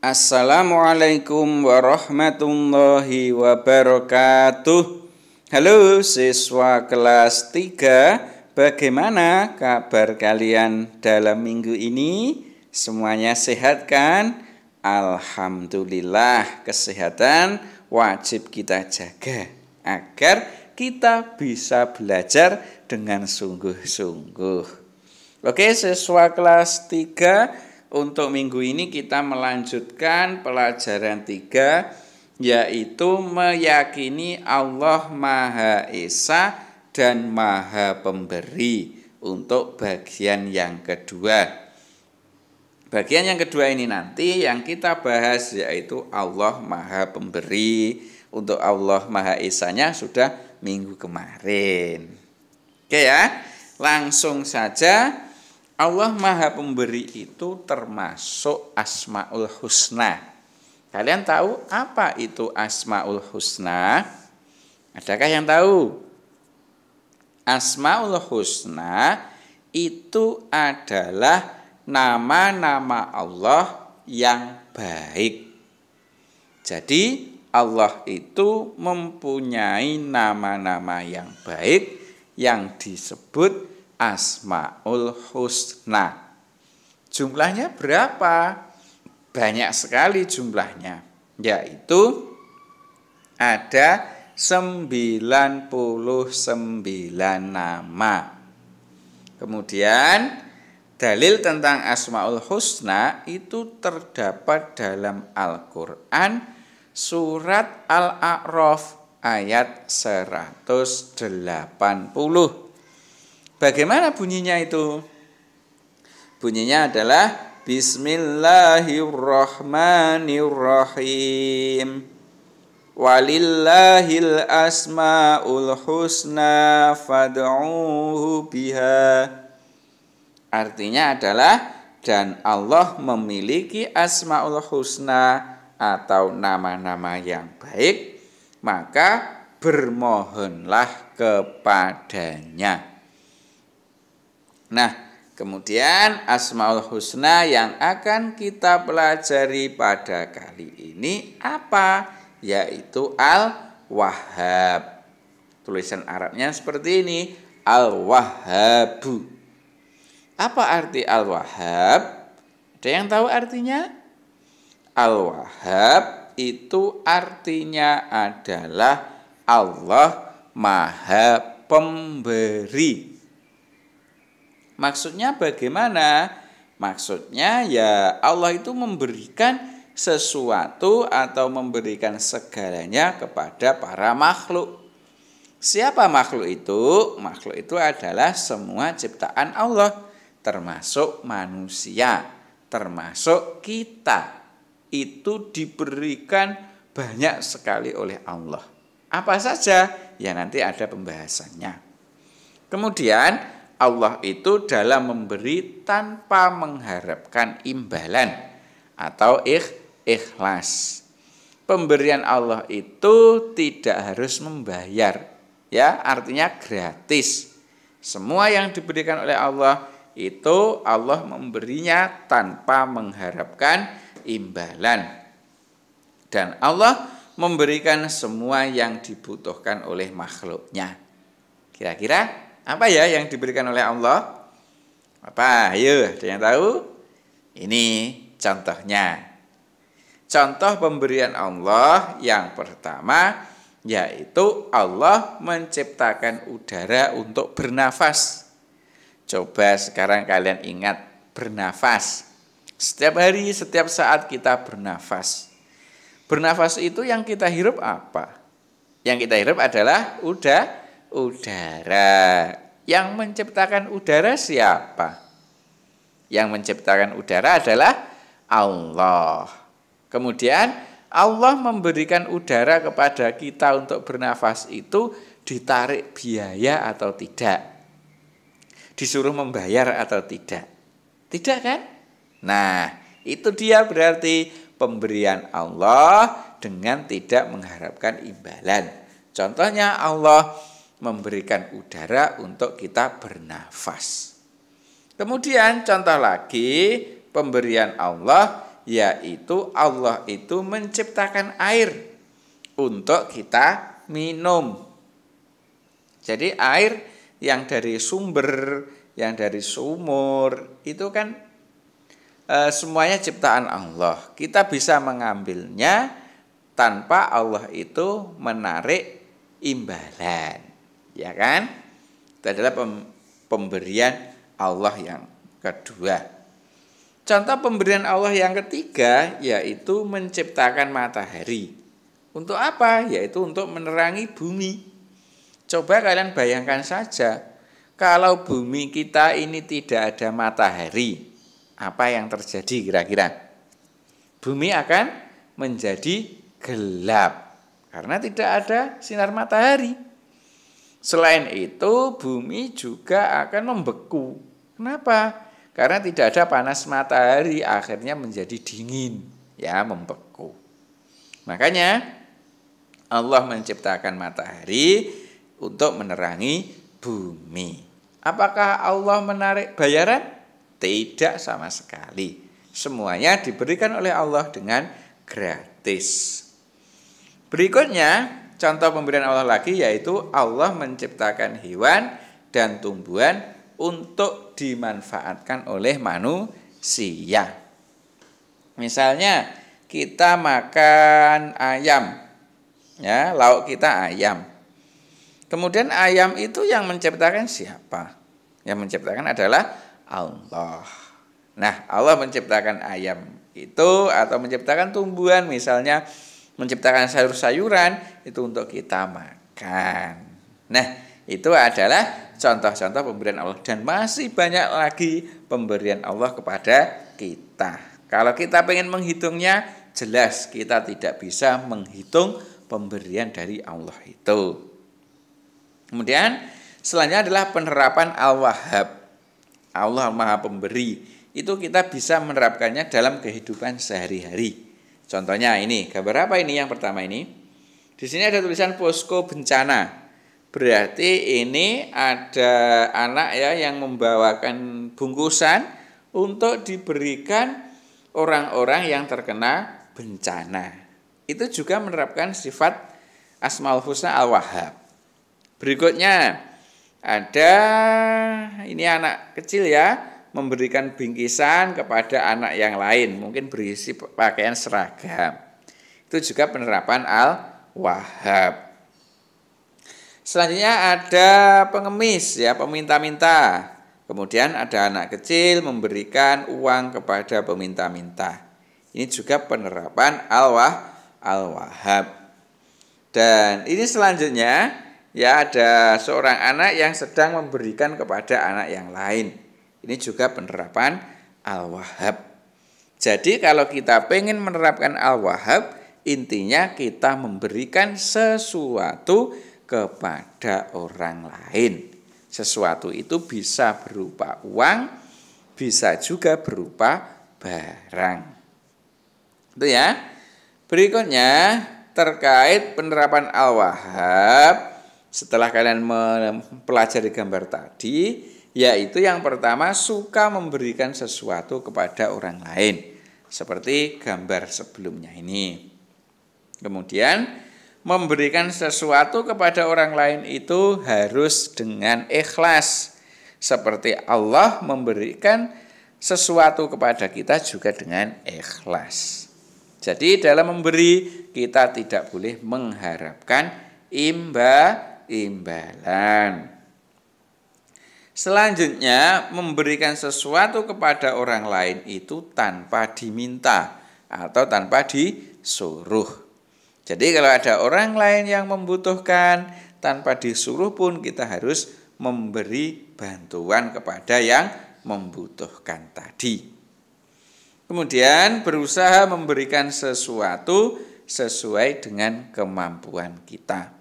Assalamualaikum warahmatullahi wabarakatuh. Halo siswa kelas 3, bagaimana kabar kalian dalam minggu ini? Semuanya sehat kan? Alhamdulillah, kesehatan wajib kita jaga agar kita bisa belajar dengan sungguh-sungguh. Oke, siswa kelas 3, untuk minggu ini kita melanjutkan pelajaran 3, yaitu meyakini Allah Maha Esa dan Maha Pemberi. Untuk bagian yang kedua. Bagian yang kedua ini nanti yang kita bahas yaitu Allah Maha Pemberi. Untuk Allah Maha Esanya sudah minggu kemarin. Oke ya, langsung saja. Allah Maha Pemberi itu termasuk Asmaul Husna. Kalian tahu apa itu Asmaul Husna? Adakah yang tahu? Asmaul Husna itu adalah nama-nama Allah yang baik. Jadi Allah itu mempunyai nama-nama yang baik yang disebut Asmaul Husna. Jumlahnya berapa? Banyak sekali jumlahnya. Yaitu ada 99 nama. Kemudian dalil tentang Asmaul Husna itu terdapat dalam Al-Quran surat Al-A'raf ayat 180. Bagaimana bunyinya itu? Bunyinya adalah Bismillahirrahmanirrahim. Walillahil asmaul husna fad'uhu biha. Artinya adalah dan Allah memiliki asmaul husna atau nama-nama yang baik, maka bermohonlah kepadanya. Nah, kemudian Asmaul Husna yang akan kita pelajari pada kali ini apa? Yaitu Al-Wahhab. Tulisan Arabnya seperti ini, Al-Wahhabu. Apa arti Al-Wahhab? Ada yang tahu artinya? Al-Wahhab itu artinya adalah Allah Maha Pemberi. Maksudnya bagaimana? Maksudnya ya Allah itu memberikan sesuatu atau memberikan segalanya kepada para makhluk. Siapa makhluk itu? Makhluk itu adalah semua ciptaan Allah, termasuk manusia, termasuk kita. Itu diberikan banyak sekali oleh Allah. Apa saja? Ya nanti ada pembahasannya. Kemudian Allah itu dalam memberi tanpa mengharapkan imbalan atau ikhlas. Pemberian Allah itu tidak harus membayar, ya, artinya gratis. Semua yang diberikan oleh Allah itu Allah memberinya tanpa mengharapkan imbalan. Dan Allah memberikan semua yang dibutuhkan oleh makhluknya. Kira-kira apa ya yang diberikan oleh Allah? Apa? Ayo, ada yang tahu? Ini contohnya. Contoh pemberian Allah yang pertama yaitu Allah menciptakan udara untuk bernafas. Coba sekarang kalian ingat bernafas. Setiap hari, setiap saat kita bernafas. Bernafas itu yang kita hirup apa? Yang kita hirup adalah udara. Yang menciptakan udara siapa? Yang menciptakan udara adalah Allah. Kemudian Allah memberikan udara kepada kita untuk bernafas itu ditarik biaya atau tidak? Disuruh membayar atau tidak? Tidak kan? Nah, itu dia berarti pemberian Allah dengan tidak mengharapkan imbalan. Contohnya Allah memberikan udara untuk kita bernafas. Kemudian contoh lagi pemberian Allah yaitu Allah itu menciptakan air untuk kita minum. Jadi air yang dari sumber, yang dari sumur itu kan semuanya ciptaan Allah. Kita bisa mengambilnya tanpa Allah itu menarik imbalan, ya kan? Itu adalah pemberian Allah yang kedua. Contoh pemberian Allah yang ketiga yaitu menciptakan matahari. Untuk apa? Yaitu untuk menerangi bumi. Coba kalian bayangkan saja, kalau bumi kita ini tidak ada matahari, apa yang terjadi kira-kira? Bumi akan menjadi gelap karena tidak ada sinar matahari. Selain itu, bumi juga akan membeku. Kenapa? Karena tidak ada panas matahari, akhirnya menjadi dingin, ya, membeku. Makanya Allah menciptakan matahari untuk menerangi bumi. Apakah Allah menarik bayaran? Tidak sama sekali. Semuanya diberikan oleh Allah dengan gratis. Berikutnya, contoh pemberian Allah lagi yaitu Allah menciptakan hewan dan tumbuhan untuk dimanfaatkan oleh manusia. Misalnya kita makan ayam, ya, lauk kita ayam. Kemudian ayam itu yang menciptakan siapa? Yang menciptakan adalah Allah. Nah, Allah menciptakan ayam itu atau menciptakan tumbuhan, misalnya menciptakan sayur-sayuran itu untuk kita makan. Nah, itu adalah contoh-contoh pemberian Allah dan masih banyak lagi pemberian Allah kepada kita. Kalau kita pengen menghitungnya, jelas kita tidak bisa menghitung pemberian dari Allah itu. Kemudian selanjutnya adalah penerapan Al-Wahhab. Allah Maha Pemberi. Itu kita bisa menerapkannya dalam kehidupan sehari-hari. Contohnya ini, gambar apa ini yang pertama ini? Di sini ada tulisan posko bencana. Berarti ini ada anak ya yang membawakan bungkusan untuk diberikan orang-orang yang terkena bencana. Itu juga menerapkan sifat Asmaul Husna Al-Wahhab. Berikutnya ada ini anak kecil ya, memberikan bingkisan kepada anak yang lain, mungkin berisi pakaian seragam. Itu juga penerapan Al-Wahhab. Selanjutnya ada pengemis ya, peminta-minta. Kemudian ada anak kecil memberikan uang kepada peminta-minta. Ini juga penerapan Al-Wahhab. Dan ini selanjutnya ya ada seorang anak yang sedang memberikan kepada anak yang lain. Ini juga penerapan Al-Wahhab. Jadi kalau kita pengen menerapkan Al-Wahhab, intinya kita memberikan sesuatu kepada orang lain. Sesuatu itu bisa berupa uang, bisa juga berupa barang. Itu ya. Berikutnya terkait penerapan Al-Wahhab, setelah kalian mempelajari gambar tadi, yaitu yang pertama suka memberikan sesuatu kepada orang lain, seperti gambar sebelumnya ini. Kemudian memberikan sesuatu kepada orang lain itu harus dengan ikhlas, seperti Allah memberikan sesuatu kepada kita juga dengan ikhlas. Jadi dalam memberi kita tidak boleh mengharapkan imbalan. Selanjutnya, memberikan sesuatu kepada orang lain itu tanpa diminta atau tanpa disuruh. Jadi kalau ada orang lain yang membutuhkan, tanpa disuruh pun kita harus memberi bantuan kepada yang membutuhkan tadi. Kemudian berusaha memberikan sesuatu sesuai dengan kemampuan kita.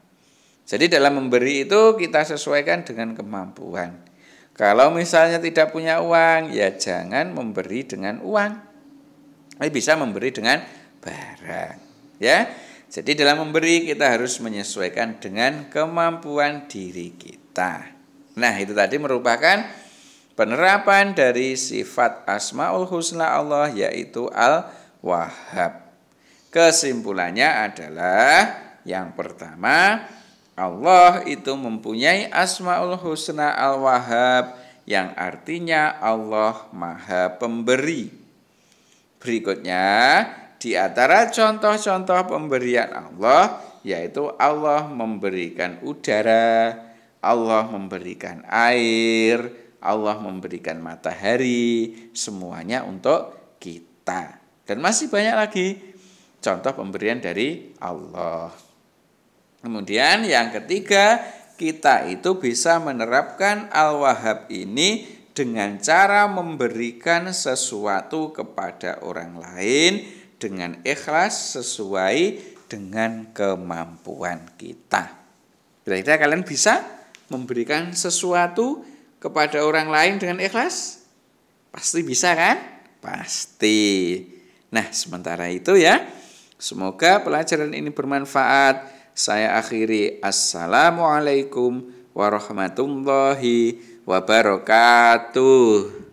Jadi dalam memberi itu kita sesuaikan dengan kemampuan. Kalau misalnya tidak punya uang, ya jangan memberi dengan uang. Tapi bisa memberi dengan barang, ya. Jadi dalam memberi kita harus menyesuaikan dengan kemampuan diri kita. Nah, itu tadi merupakan penerapan dari sifat Asmaul Husna Allah, yaitu Al Wahhab. Kesimpulannya adalah yang pertama, Allah itu mempunyai Asmaul Husna Al-Wahhab yang artinya Allah Maha Pemberi. Berikutnya, di antara contoh-contoh pemberian Allah yaitu Allah memberikan udara, Allah memberikan air, Allah memberikan matahari, semuanya untuk kita. Dan masih banyak lagi contoh pemberian dari Allah. Kemudian yang ketiga, kita itu bisa menerapkan Al-Wahhab ini dengan cara memberikan sesuatu kepada orang lain dengan ikhlas sesuai dengan kemampuan kita. Kira-kira kalian bisa memberikan sesuatu kepada orang lain dengan ikhlas? Pasti bisa kan? Pasti. Nah, sementara itu ya, semoga pelajaran ini bermanfaat. Saya akhiri. Assalamualaikum warahmatullahi wabarakatuh.